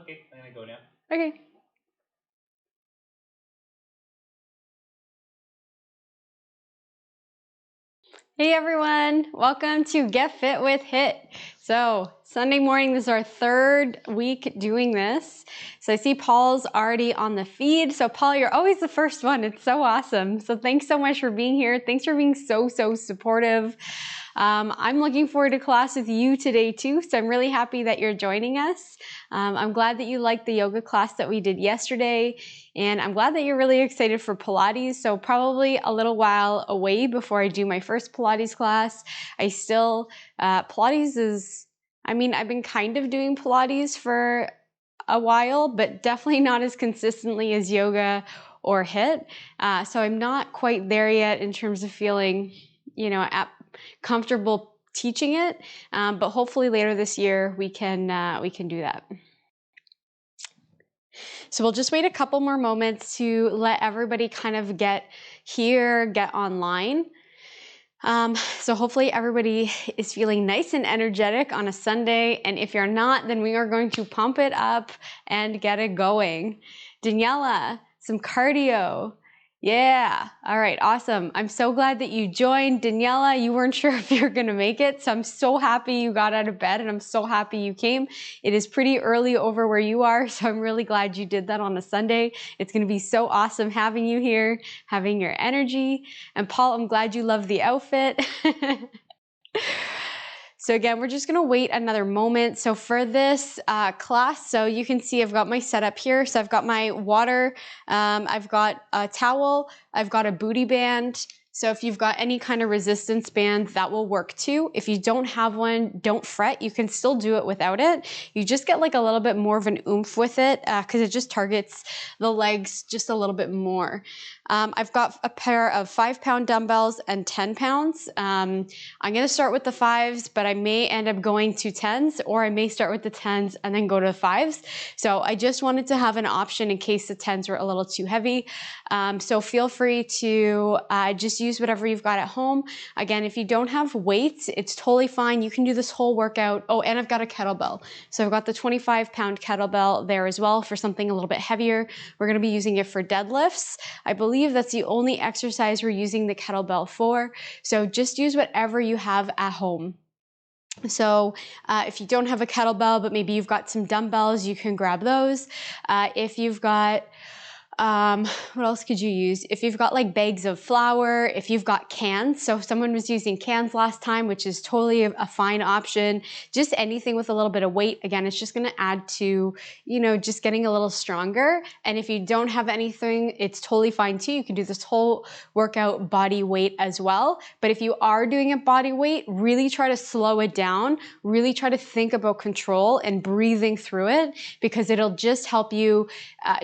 Okay, I'm gonna go now. Okay. Hey everyone, welcome to Get Fit with HIIT. So Sunday morning, this is our third week doing this. So I see Paul's already on the feed. So Paul, you're always the first one. It's so awesome. So thanks so much for being here. Thanks for being so supportive. I'm looking forward to class with you today too. So I'm really happy that you're joining us. I'm glad that you liked the yoga class that we did yesterday. And I'm glad that you're really excited for Pilates. So probably a little while away before I do my first Pilates class. Pilates is, I've been kind of doing Pilates for a while, but definitely not as consistently as yoga or HIIT. So I'm not quite there yet in terms of feeling, comfortable teaching it. But hopefully later this year we can do that. So we'll just wait a couple more moments to let everybody kind of get online. So hopefully everybody is feeling nice and energetic on a Sunday. And if you're not, then we are going to pump it up and get it going. Daniela, some cardio. Yeah. All right. Awesome. I'm so glad that you joined. Daniela, you weren't sure if you're going to make it. So I'm so happy you got out of bed and I'm so happy you came. It is pretty early over where you are. So I'm really glad you did that on a Sunday. It's going to be so awesome having you here, having your energy. And Paul, I'm glad you love the outfit. So again, we're just gonna wait another moment. So for this class, so you can see I've got my setup here. So I've got my water, I've got a towel, I've got a booty band. So if you've got any kind of resistance band, that will work too. If you don't have one, don't fret. You can still do it without it. You just get like a little bit more of an oomph with it because it just targets the legs just a little bit more. I've got a pair of 5-pound dumbbells and 10 pounds. I'm gonna start with the 5s, but I may end up going to 10s, or I may start with the 10s and then go to the 5s. So I just wanted to have an option in case the 10s were a little too heavy. So feel free to just use whatever you've got at home. Again, if you don't have weights, it's totally fine. You can do this whole workout. Oh, and I've got a kettlebell. So I've got the 25-pound kettlebell there as well for something a little bit heavier. We're gonna be using it for deadlifts. I believe that's the only exercise we're using the kettlebell for. So just use whatever you have at home. So if you don't have a kettlebell, but maybe you've got some dumbbells, you can grab those. If you've got what else could you use? If you've got like bags of flour, if you've got cans. So if someone was using cans last time, which is totally a fine option, just anything with a little bit of weight. Again, it's just going to add to, just getting a little stronger. And if you don't have anything, it's totally fine too. You can do this whole workout body weight as well. But if you are doing a body weight, really try to slow it down, really try to think about control and breathing through it, because it'll just help you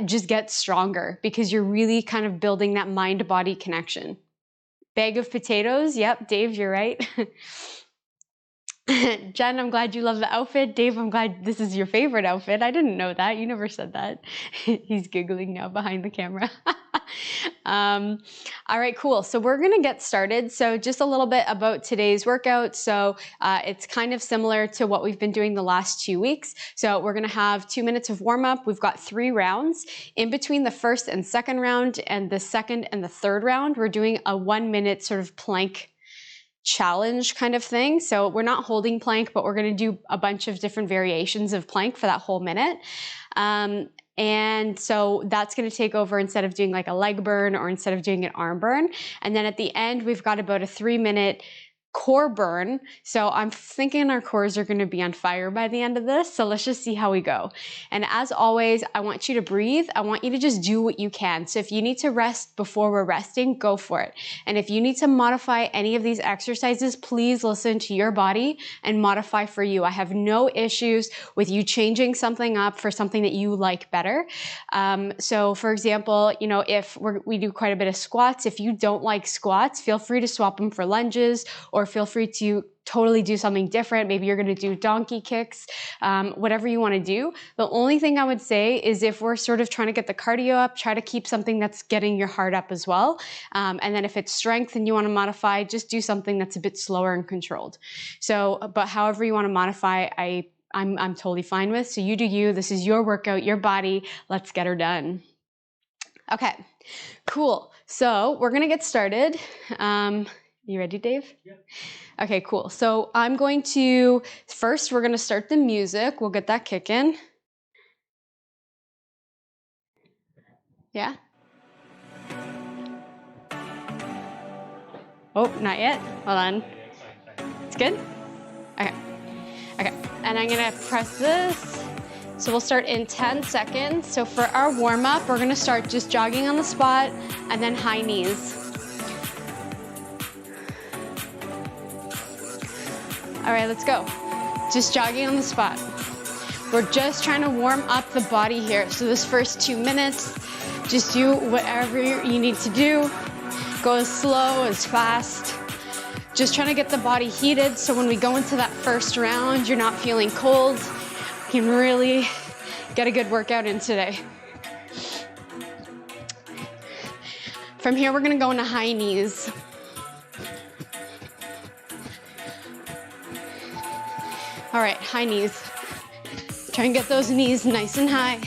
just get stronger, because you're really kind of building that mind-body connection. Bag of potatoes. Yep, Dave, you're right. Jen, I'm glad you love the outfit. Dave, I'm glad this is your favorite outfit. I didn't know that. You never said that. He's giggling now behind the camera. All right, cool. So we're going to get started. So just a little bit about today's workout. So it's kind of similar to what we've been doing the last 2 weeks. So we're going to have 2 minutes of warm up. We've got 3 rounds. In between the first and second round and the second and the third round, we're doing a 1 minute sort of plank challenge kind of thing. So we're not holding plank, but we're going to do a bunch of different variations of plank for that whole minute. And so that's going to take over instead of doing like a leg burn or instead of doing an arm burn. And then at the end, we've got about a 3-minute core burn. So I'm thinking our cores are going to be on fire by the end of this. So let's just see how we go. And as always, I want you to breathe. I want you to just do what you can. So if you need to rest before we're resting, go for it. And if you need to modify any of these exercises, please listen to your body and modify for you. I have no issues with you changing something up for something that you like better. So for example, if we do quite a bit of squats, if you don't like squats, feel free to swap them for lunges, or feel free to totally do something different. Maybe you're going to do donkey kicks, whatever you want to do. The only thing I would say is if we're sort of trying to get the cardio up, try to keep something that's getting your heart up as well. And then if it's strength and you want to modify, just do something that's a bit slower and controlled. So, but however you want to modify, I I'm totally fine with. So you do you. This is your workout, your body. Let's get her done. Okay, cool. So we're gonna get started. You ready, Dave? Yeah. Okay, cool. So I'm going to, first we're gonna start the music. We'll get that kicking. Yeah? Oh, not yet. Hold on. It's good? Okay. Okay. And I'm gonna press this. So we'll start in 10 seconds. So for our warm-up, we're gonna start just jogging on the spot and then high knees. All right, let's go. Just jogging on the spot. We're just trying to warm up the body here. So this first 2 minutes, just do whatever you need to do. Go as slow, as fast. Just trying to get the body heated so when we go into that first round, you're not feeling cold. You can really get a good workout in today. From here, we're gonna go into high knees. All right, high knees. Try and get those knees nice and high.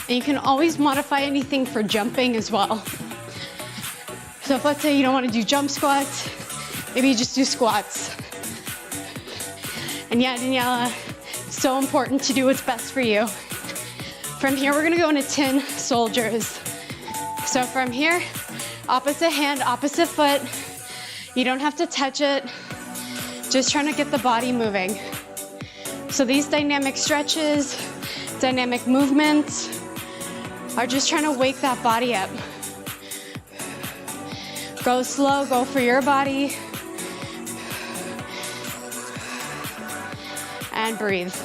And you can always modify anything for jumping as well. So if let's say you don't want to do jump squats, maybe you just do squats. And yeah, Daniela, so important to do what's best for you. From here, we're gonna go into tin soldiers. So from here, opposite hand, opposite foot. You don't have to touch it. Just trying to get the body moving. So these dynamic stretches, dynamic movements are just trying to wake that body up. Go slow, go for your body. And breathe.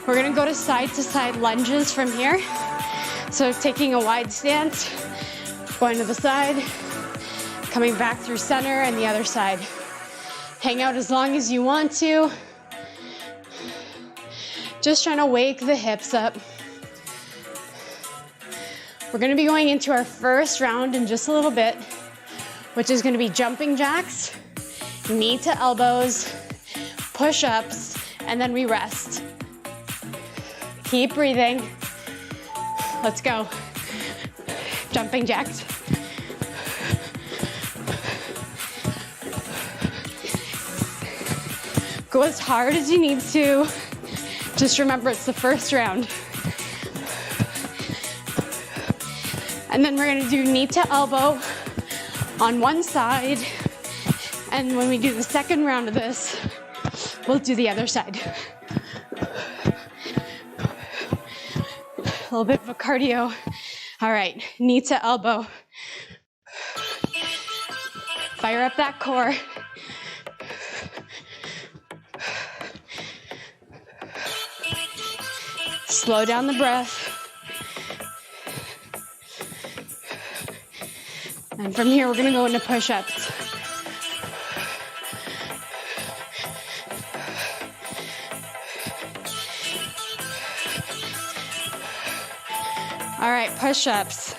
We're gonna go to side lunges from here. So taking a wide stance, going to the side, coming back through center and the other side. Hang out as long as you want to. Just trying to wake the hips up. We're gonna be going into our first round in just a little bit, which is gonna be jumping jacks, knee to elbows, push-ups, and then we rest. Keep breathing. Let's go. Jumping jacks. Go as hard as you need to. Just remember it's the first round. And then we're gonna do knee to elbow on one side. And when we do the second round of this, we'll do the other side. A little bit of a cardio. All right, knee to elbow. Fire up that core. Slow down the breath. And from here, we're gonna go into push-ups. All right, push-ups.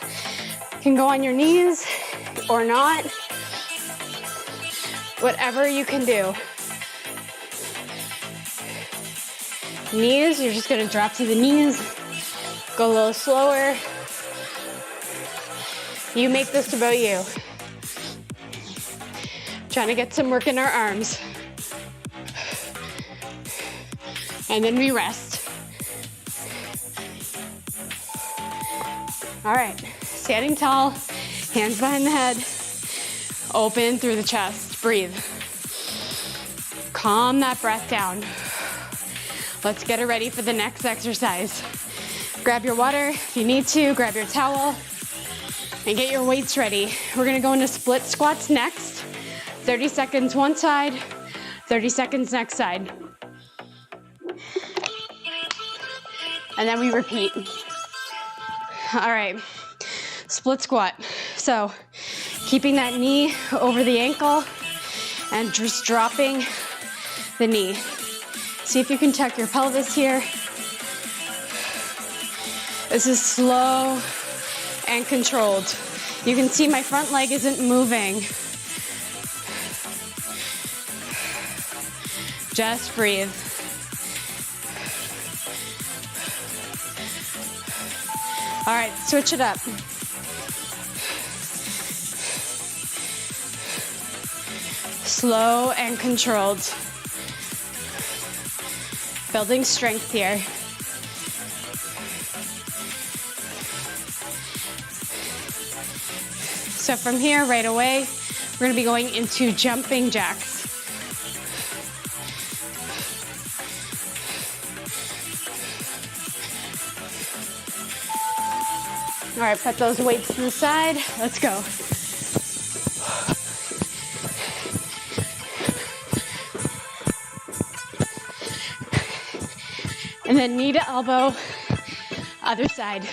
You can go on your knees or not. Whatever you can do. Knees, you're just gonna drop to the knees. Go a little slower. You make this about you. Trying to get some work in our arms. And then we rest. All right, standing tall, hands behind the head, open through the chest, breathe. Calm that breath down. Let's get it ready for the next exercise. Grab your water if you need to, grab your towel, and get your weights ready. We're gonna go into split squats next. 30 seconds one side, 30 seconds next side. And then we repeat. All right, split squat. So keeping that knee over the ankle and just dropping the knee. See if you can tuck your pelvis here. This is slow and controlled. You can see my front leg isn't moving. Just breathe. All right, switch it up. Slow and controlled. Building strength here. So from here, right away, we're gonna be going into jumping jacks. All right, put those weights to the side. Let's go. And then knee to elbow, other side.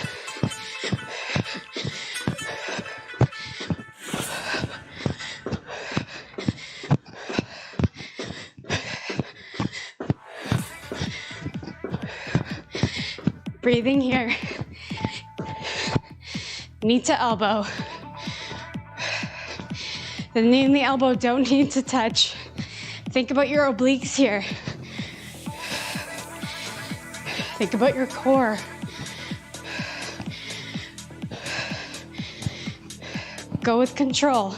Breathing here. Knee to elbow. The knee and the elbow don't need to touch. Think about your obliques here. Think about your core. Go with control.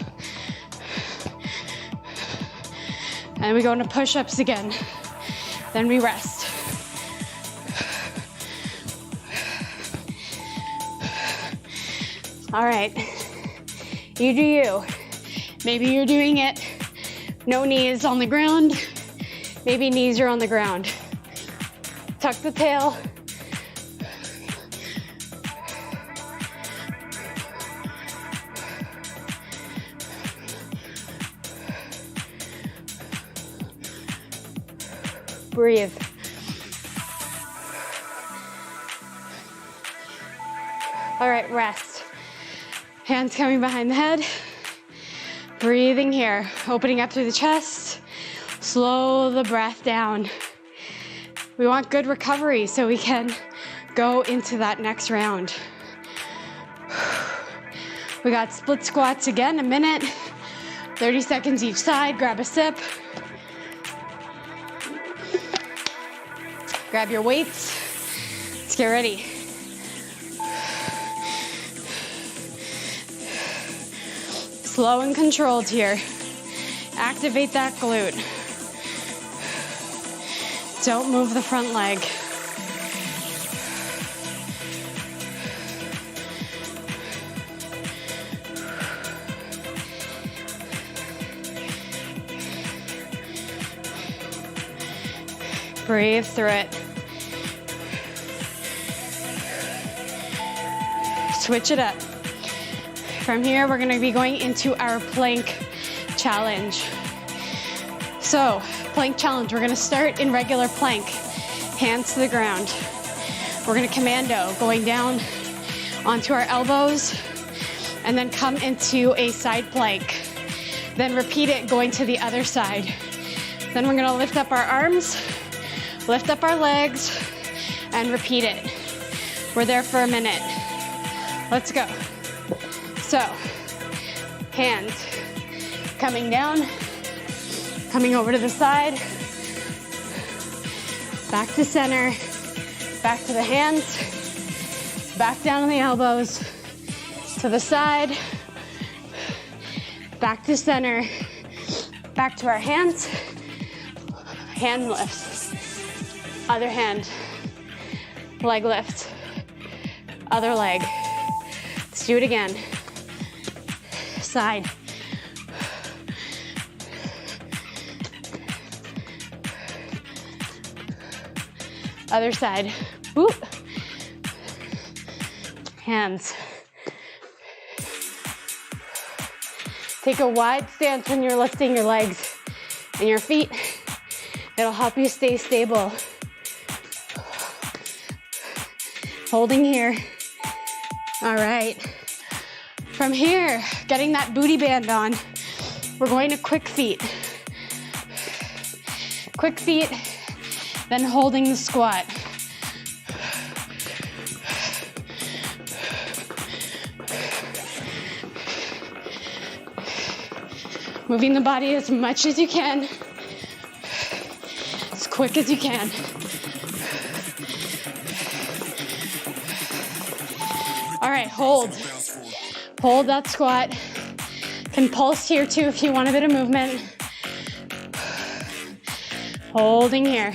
And we go into push-ups again. Then we rest. All right, you do you. Maybe you're doing it, no knees on the ground. Maybe knees are on the ground. Tuck the tail. Breathe. All right, rest. Hands coming behind the head. Breathing here, opening up through the chest. Slow the breath down. We want good recovery so we can go into that next round. We got split squats again, a minute. 30 seconds each side, grab a sip. Grab your weights. Let's get ready. Slow and controlled here. Activate that glute. Don't move the front leg. Breathe through it. Switch it up. From here, we're gonna be going into our plank challenge. So, plank challenge, we're gonna start in regular plank, hands to the ground. We're gonna commando, going down onto our elbows, and then come into a side plank. Then repeat it going to the other side. Then we're gonna lift up our arms, lift up our legs, and repeat it. We're there for a minute. Let's go. So, hands coming down, coming over to the side, back to center, back to the hands, back down on the elbows, to the side, back to center, back to our hands, hand lifts, other hand, leg lift, other leg. Let's do it again. Side. Other side. Woo. Hands. Take a wide stance when you're lifting your legs and your feet. It'll help you stay stable. Holding here. All right. From here, getting that booty band on, we're going to quick feet. Quick feet, then holding the squat. Moving the body as much as you can, as quick as you can. All right, hold. Hold that squat. Can pulse here too if you want a bit of movement. Holding here.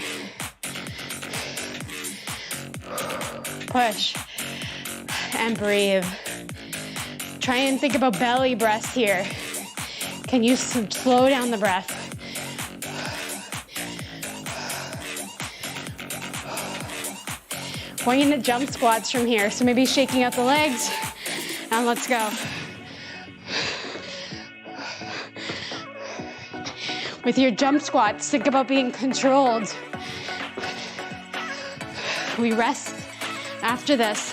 Push and breathe. Try and think about belly breath here. Can you slow down the breath? Going into jump squats from here. So maybe shaking out the legs and let's go. With your jump squats, think about being controlled. We rest after this.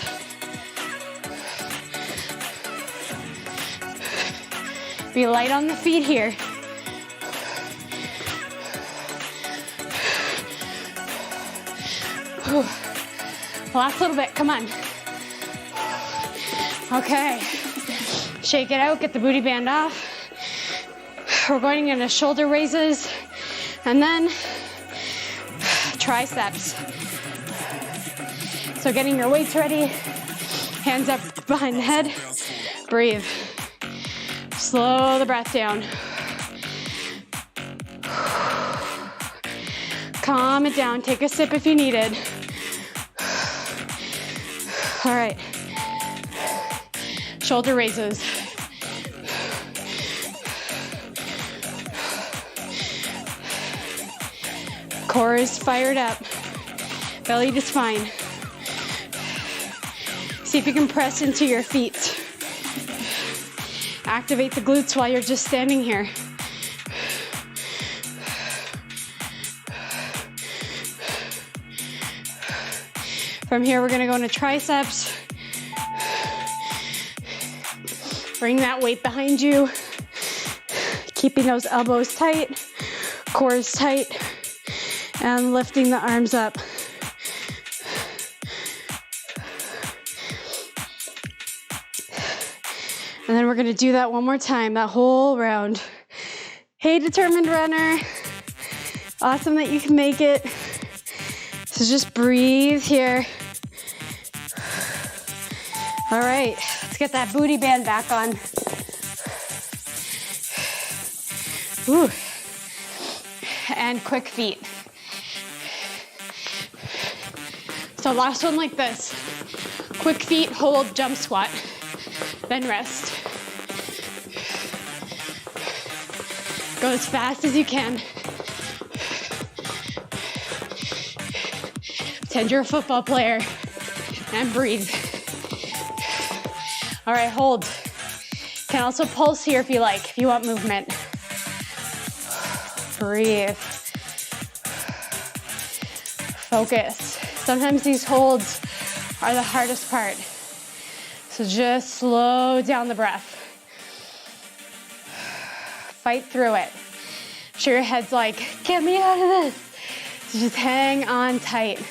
Be light on the feet here. Last little bit, come on. Okay, shake it out, get the booty band off. We're going into shoulder raises and then triceps. So getting your weights ready, hands up behind the head, breathe. Slow the breath down. Calm it down, take a sip if you need it. All right, shoulder raises. Core is fired up, belly to spine. See if you can press into your feet. Activate the glutes while you're just standing here. From here, we're gonna go into triceps. Bring that weight behind you. Keeping those elbows tight, core is tight, and lifting the arms up. And then we're gonna do that one more time, that whole round. Hey, determined runner. Awesome that you can make it. So just breathe here. All right, let's get that booty band back on. Ooh. And quick feet. So last one like this. Quick feet, hold, jump squat, then rest. Go as fast as you can. Pretend you're a football player and breathe. All right, hold. Can also pulse here if you like, if you want movement. Breathe. Focus. Sometimes these holds are the hardest part. So just slow down the breath. Fight through it. I'm sure your head's like, get me out of this. So just hang on tight.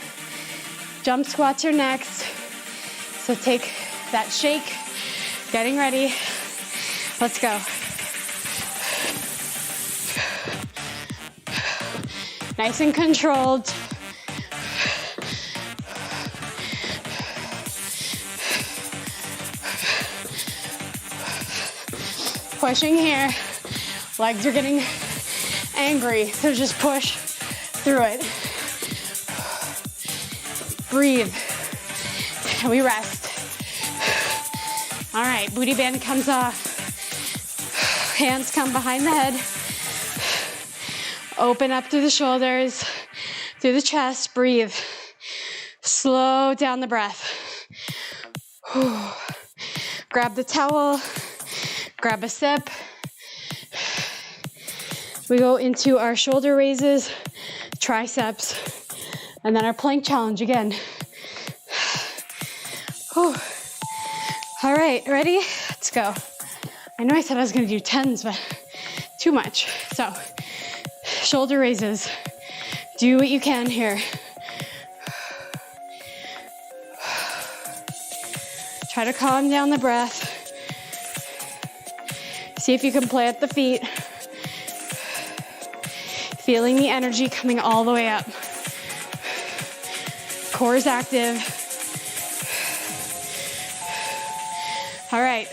Jump squats are next. So take that shake. Getting ready. Let's go. Nice and controlled. Pushing here. Legs are getting angry, so just push through it. Breathe. And we rest. All right, booty band comes off. Hands come behind the head. Open up through the shoulders, through the chest, breathe. Slow down the breath. Grab the towel, grab a sip. We go into our shoulder raises, triceps, and then our plank challenge again. All right, ready? Let's go. I know I said I was gonna do 10s, but too much. So, shoulder raises. Do what you can here. Try to calm down the breath. See if you can play at the feet. Feeling the energy coming all the way up. Core is active. All right.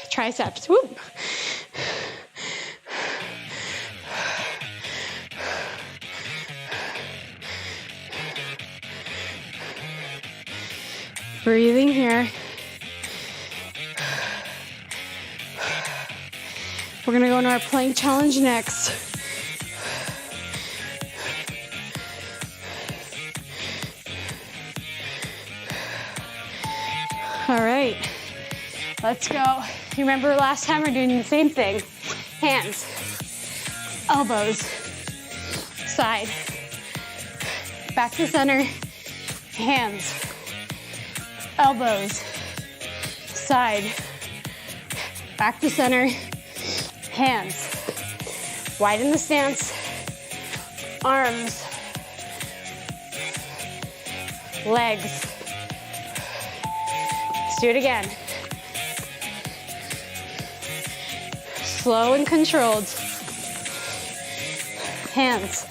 Triceps. Whoop. Breathing here. We're gonna go into our plank challenge next. All right, let's go. You remember last time we're doing the same thing. Hands, elbows, side, back to center, hands, elbows, side, back to center, hands, widen the stance, arms, legs. Let's do it again. Slow and controlled. Hands,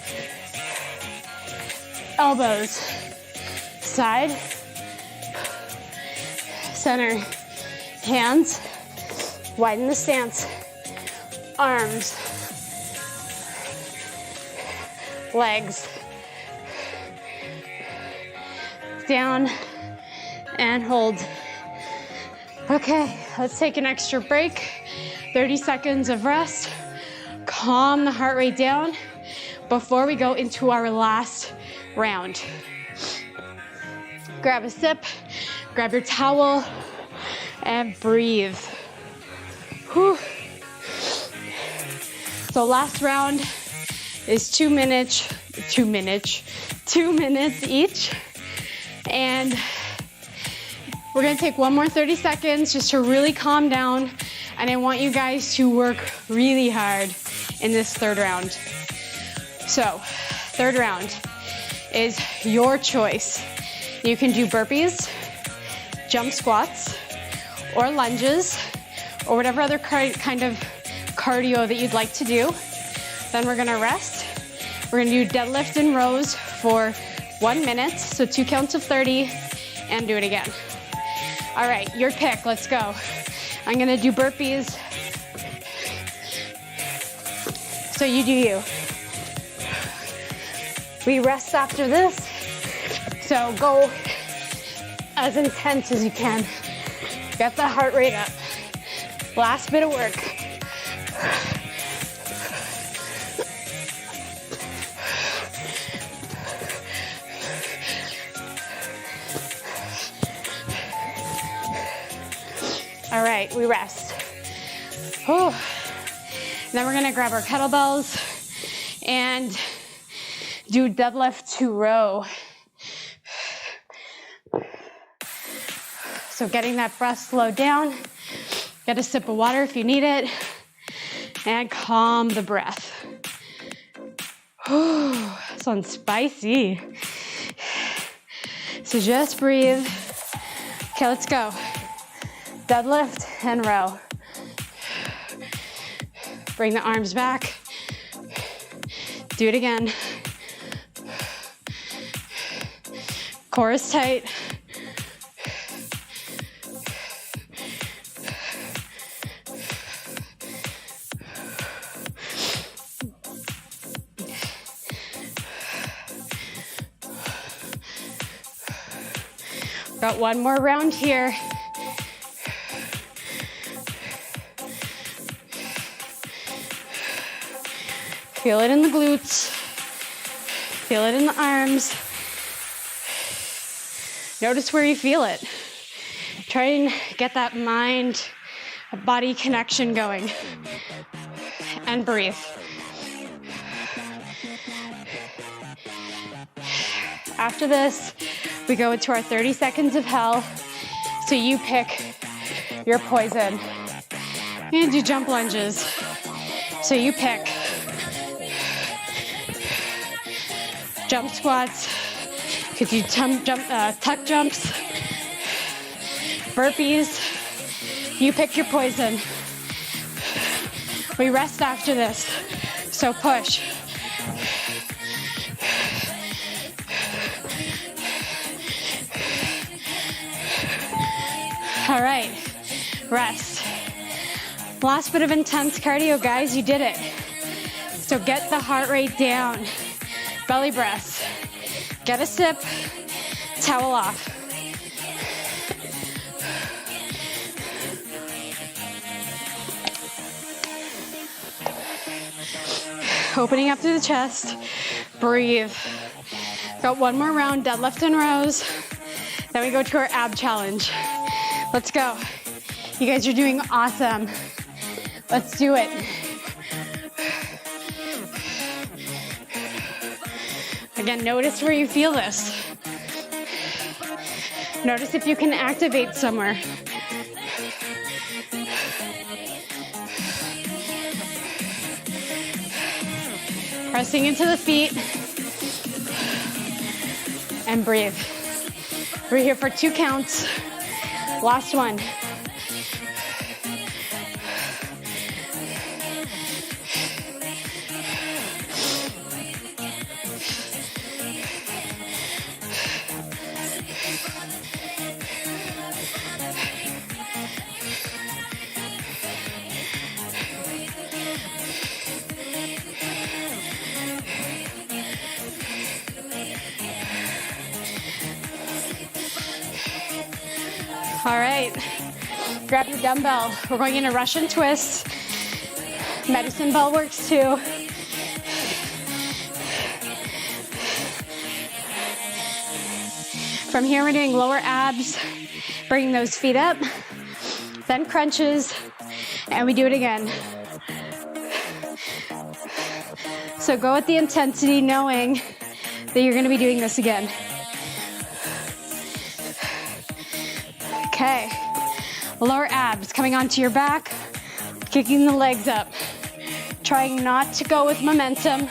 elbows, side, center, hands, widen the stance, arms, legs, down and hold. Okay, let's take an extra break. 30 seconds of rest. Calm the heart rate down before we go into our last round. Grab a sip, grab your towel, and breathe. Whew. So last round is 2 minutes each. And we're gonna take one more 30 seconds just to really calm down. And I want you guys to work really hard in this third round. So, third round is your choice. You can do burpees, jump squats, or lunges, or whatever other kind of cardio that you'd like to do. Then we're gonna rest. We're gonna do deadlift and rows for 1 minute, so 2 counts of 30, and do it again. All right, your pick, let's go. I'm gonna do burpees. So you do you. We rest after this, so go as intense as you can. Get the heart rate up. Last bit of work. All right, we rest. Whew. Then we're gonna grab our kettlebells and do deadlift to row. So getting that breath slowed down, get a sip of water if you need it, and calm the breath. Whew, this one's spicy. So just breathe. Okay, let's go. Deadlift and row. Bring the arms back. Do it again. Core is tight. Got one more round here. Feel it in the glutes. Feel it in the arms. Notice where you feel it. Try and get that mind-body connection going. And breathe. After this, we go into our 30 seconds of hell. So you pick your poison. You're gonna do jump lunges. So you pick. Jump squats, could do tuck jumps, burpees, you pick your poison. We rest after this, so push. All right, rest. Last bit of intense cardio, guys, you did it. So get the heart rate down. Belly breaths. Get a sip, towel off. Opening up through the chest, breathe. Got one more round, deadlift and rows. Then we go to our ab challenge. Let's go. You guys are doing awesome. Let's do it. Again, notice where you feel this. Notice if you can activate somewhere. Pressing into the feet. And breathe. We're here for 2 counts. Last one. All right, grab your dumbbell. We're going into Russian twist. Medicine ball works too. From here, we're doing lower abs, bringing those feet up, then crunches, and we do it again. So go with the intensity, knowing that you're gonna be doing this again. Okay, lower abs coming onto your back, kicking the legs up, trying not to go with momentum.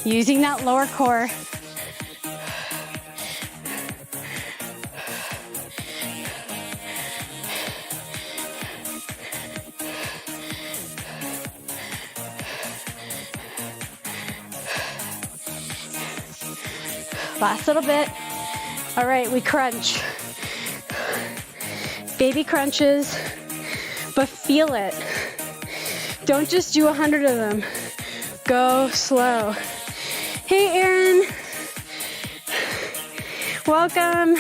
Using that lower core. Last little bit. All right, we crunch. Baby crunches, but feel it. Don't just do 100 of them. Go slow. Hey, Erin. Welcome.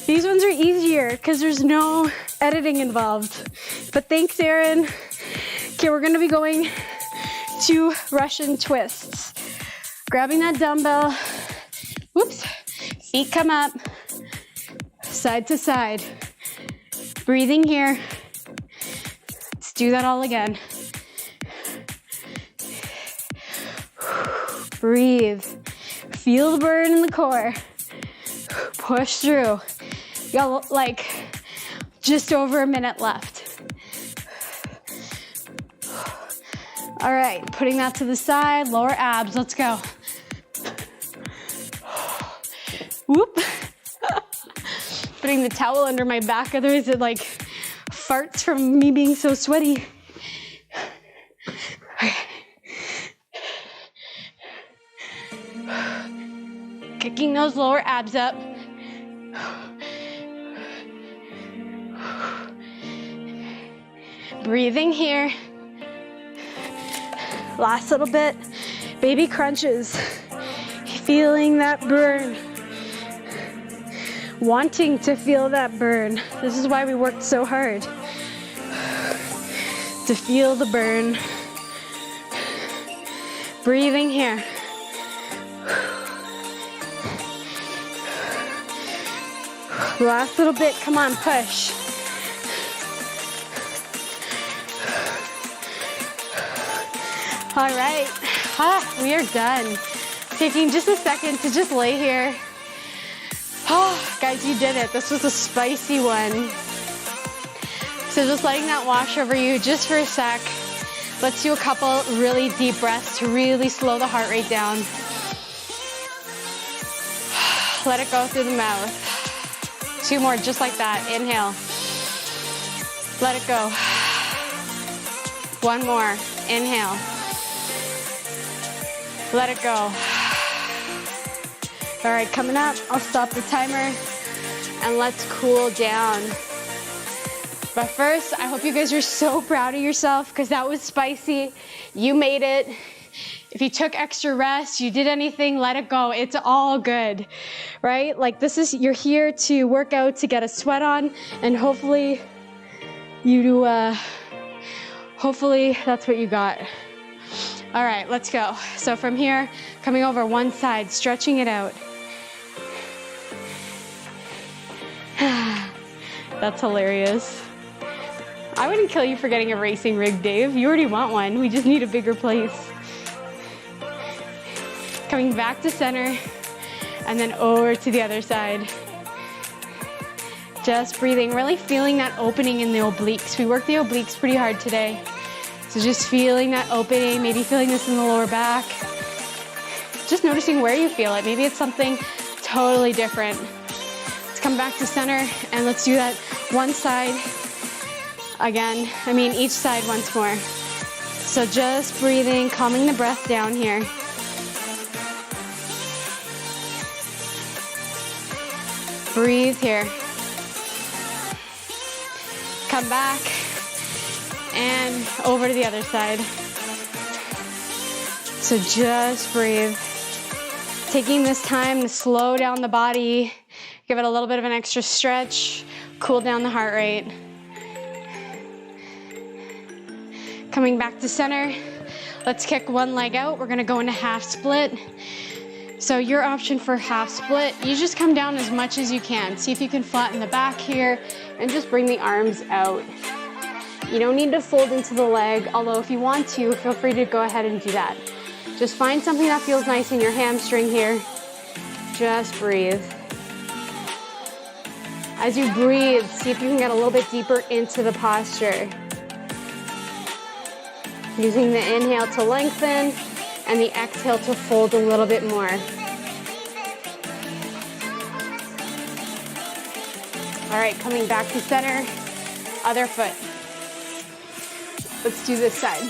These ones are easier because there's no editing involved. But thanks, Erin. Okay, we're gonna be going to Russian twists. Grabbing that dumbbell. Whoops. Feet come up. Side to side. Breathing here. Let's do that all again. Breathe. Feel the burn in the core. Push through. You got like just over a minute left. All right, putting that to the side, lower abs, let's go. Whoop. Putting the towel under my back, otherwise it like farts from me being so sweaty. Okay. Kicking those lower abs up. Breathing here. Last little bit, baby crunches. Feeling that burn. Wanting to feel that burn. This is why we worked so hard. To feel the burn. Breathing here. Last little bit, come on, push. All right, we are done. Taking just a second to just lay here. Oh, guys, you did it. This was a spicy one. So just letting that wash over you just for a sec. Let's do a couple really deep breaths to really slow the heart rate down. Let it go through the mouth. 2 more, just like that. Inhale. Let it go. 1 more. Inhale. Let it go. All right, coming up, I'll stop the timer and let's cool down. But first, I hope you guys are so proud of yourself because that was spicy. You made it. If you took extra rest, you did anything, let it go. It's all good, right? Like you're here to work out, to get a sweat on, and hopefully hopefully that's what you got. All right, let's go. So from here, coming over one side, stretching it out. That's hilarious. I wouldn't kill you for getting a racing rig, Dave. You already want one. We just need a bigger place. Coming back to center and then over to the other side. Just breathing, really feeling that opening in the obliques. We worked the obliques pretty hard today. So just feeling that opening, maybe feeling this in the lower back. Just noticing where you feel it. Maybe it's something totally different. Let's come back to center and let's do that one side again. Each side once more. So just breathing, calming the breath down here. Breathe here. Come back and over to the other side. So just breathe. Taking this time to slow down the body, give it a little bit of an extra stretch, cool down the heart rate. Coming back to center, let's kick one leg out. We're gonna go into half split. So your option for half split, you just come down as much as you can. See if you can flatten the back here and just bring the arms out. You don't need to fold into the leg, although if you want to, feel free to go ahead and do that. Just find something that feels nice in your hamstring here. Just breathe. As you breathe, see if you can get a little bit deeper into the posture. Using the inhale to lengthen and the exhale to fold a little bit more. All right, coming back to center, other foot. Let's do this side.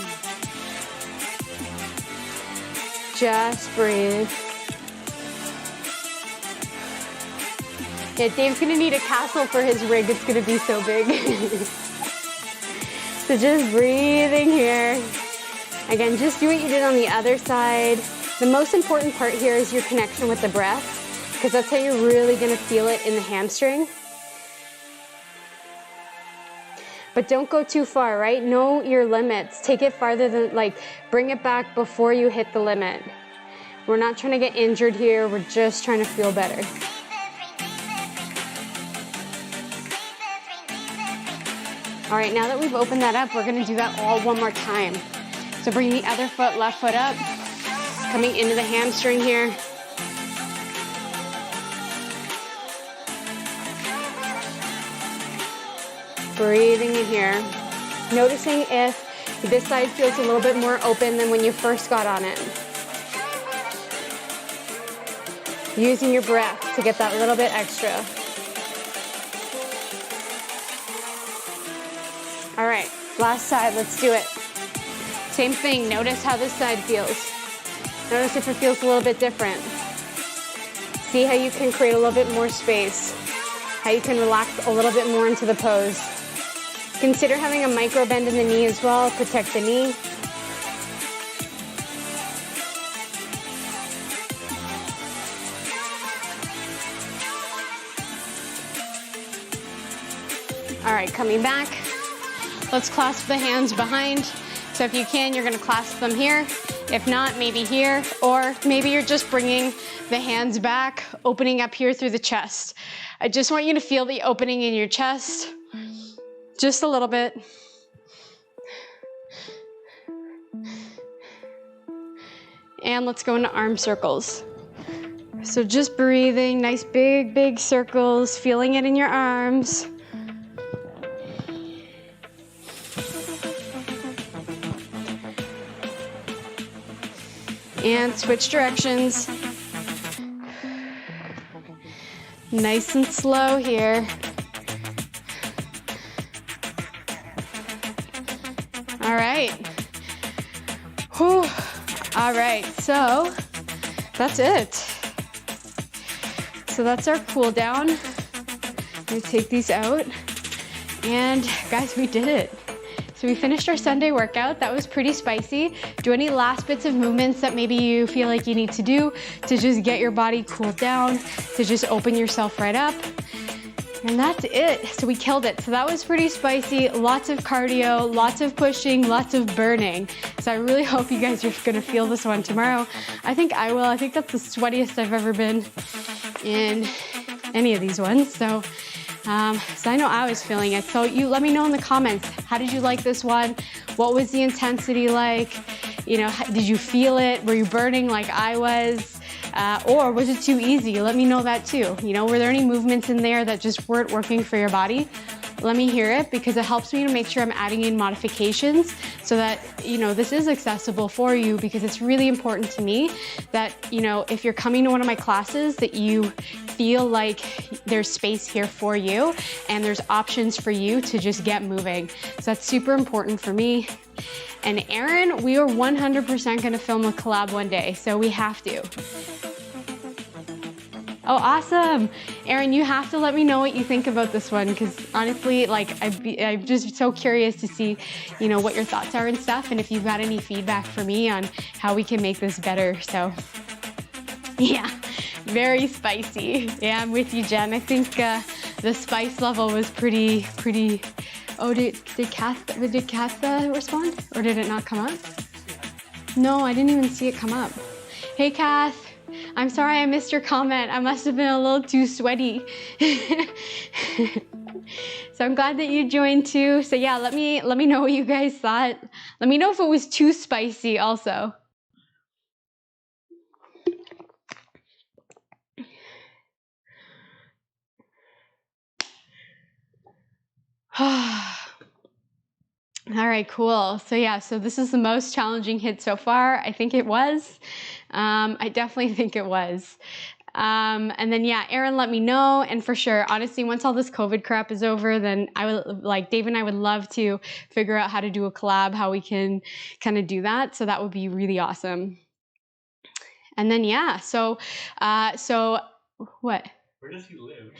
Just breathe. Yeah, Dave's gonna need a castle for his rig. It's gonna be so big. So just breathing here. Again, just do what you did on the other side. The most important part here is your connection with the breath, because that's how you're really gonna feel it in the hamstring. But don't go too far, right? Know your limits. Take it farther than, bring it back before you hit the limit. We're not trying to get injured here. We're just trying to feel better. All right, now that we've opened that up, we're gonna do that all one more time. So bring the other foot, left foot up, coming into the hamstring here. Breathing in here. Noticing if this side feels a little bit more open than when you first got on it. Using your breath to get that little bit extra. All right, last side, let's do it. Same thing, notice how this side feels. Notice if it feels a little bit different. See how you can create a little bit more space. How you can relax a little bit more into the pose. Consider having a micro bend in the knee as well, protect the knee. All right, coming back. Let's clasp the hands behind. So if you can, you're gonna clasp them here. If not, maybe here, or maybe you're just bringing the hands back, opening up here through the chest. I just want you to feel the opening in your chest, just a little bit. And let's go into arm circles. So just breathing, nice big, big circles, feeling it in your arms. And switch directions. Nice and slow here. All right. Whew. All right, so that's it. So that's our cool down. I'm gonna take these out. And guys, we did it. So we finished our Sunday workout. That was pretty spicy. Do any last bits of movements that maybe you feel like you need to do to just get your body cooled down, to just open yourself right up. And that's it. So we killed it. So that was pretty spicy. Lots of cardio, lots of pushing, lots of burning. So I really hope you guys are gonna feel this one tomorrow. I think I will. I think that's the sweatiest I've ever been in any of these ones. So I know I was feeling it. So you let me know in the comments, how did you like this one? What was the intensity like? You know, did you feel it? Were you burning like I was? Or was it too easy? Let me know that too. You know, were there any movements in there that just weren't working for your body? Let me hear it, because it helps me to make sure I'm adding in modifications so that, you know, this is accessible for you, because it's really important to me that, you know, if you're coming to one of my classes, that you feel like there's space here for you and there's options for you to just get moving. So that's super important for me. And Erin, we are 100% gonna film a collab one day, so we have to. Oh, awesome. Erin, you have to let me know what you think about this one, because honestly, like, I'm just so curious to see, you know, what your thoughts are and stuff, and if you've got any feedback for me on how we can make this better. So, yeah, very spicy. Yeah, I'm with you, Jen. I think the spice level was pretty. Oh, did Kath respond, or did it not come up? No, I didn't even see it come up. Hey, Kath. I'm sorry I missed your comment. I must have been a little too sweaty. So I'm glad that you joined too. So yeah, let me know what you guys thought. Let me know if it was too spicy also. All right, cool. So yeah, so this is the most challenging HIIT so far. I think it was. I definitely think it was. And then yeah, Erin, let me know. And for sure, honestly, once all this COVID crap is over, then I would, like, Dave and I would love to figure out how to do a collab, how we can kind of do that. So that would be really awesome. And then yeah, so what? Where does he live?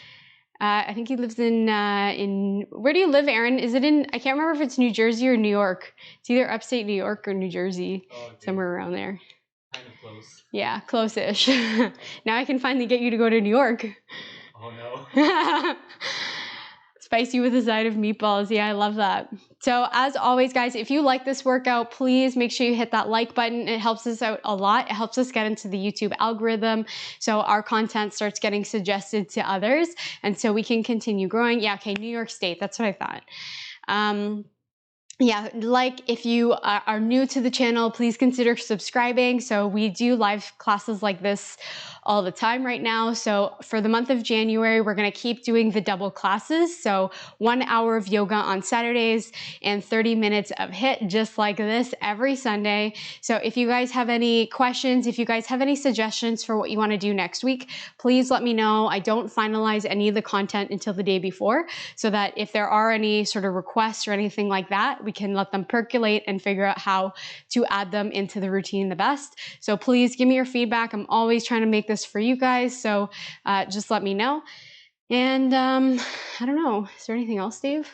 I think he lives in, where do you live, Erin? Is it in, I can't remember if it's New Jersey or New York. It's either upstate New York or New Jersey, somewhere around there. Kind of close. Yeah, close-ish. Now I can finally get you to go to New York. Oh no. Spicy with a side of meatballs. Yeah, I love that. So as always, guys, if you like this workout, please make sure you hit that like button. It helps us out a lot. It helps us get into the YouTube algorithm, so our content starts getting suggested to others, and so we can continue growing. Yeah, okay, New York State. That's what I thought. Yeah, like, if you are new to the channel, please consider subscribing. So we do live classes like this all the time right now. So for the month of January, we're gonna keep doing the double classes. So 1 hour of yoga on Saturdays and 30 minutes of HIIT, just like this, every Sunday. So if you guys have any questions, if you guys have any suggestions for what you wanna do next week, please let me know. I don't finalize any of the content until the day before, so that if there are any sort of requests or anything like that, we can let them percolate and figure out how to add them into the routine the best. So please give me your feedback. I'm always trying to make this for you guys. So just let me know. And I don't know, is there anything else, Dave?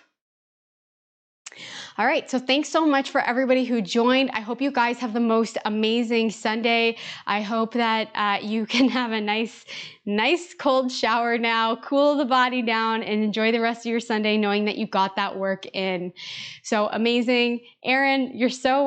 All right, so thanks so much for everybody who joined. I hope you guys have the most amazing Sunday. I hope that you can have a nice cold shower now, cool the body down, and enjoy the rest of your Sunday knowing that you got that work in. So amazing. Erin, you're so,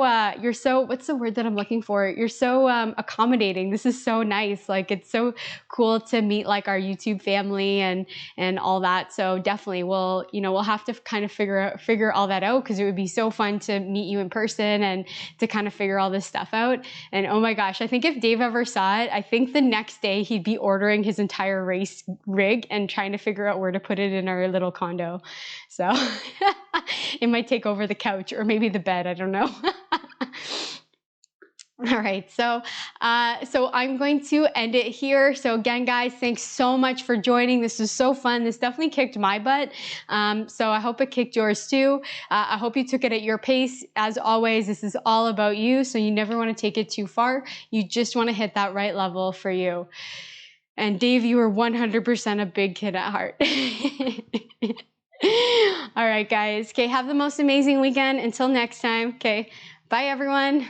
what's the word that I'm looking for? You're so accommodating. This is so nice. Like, it's so cool to meet like our YouTube family and all that. So definitely we'll have to kind of figure all that out, because it would be so fun to meet you in person and to kind of figure all this stuff out. And oh my gosh, I think if Dave ever saw it, I think the next day he'd be ordering his entire race rig and trying to figure out where to put it in our little condo. So it might take over the couch or maybe the bed, I don't know. All right, so I'm going to end it here. So again, guys, thanks so much for joining. This was so fun. This definitely kicked my butt. So I hope it kicked yours too. I hope you took it at your pace. As always, this is all about you, so you never want to take it too far. You just want to hit that right level for you. And Dave, you are 100% a big kid at heart. All right, guys. Okay, have the most amazing weekend. Until next time. Okay, bye, everyone.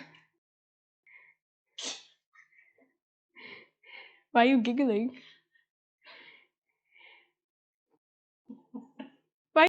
Why are you giggling?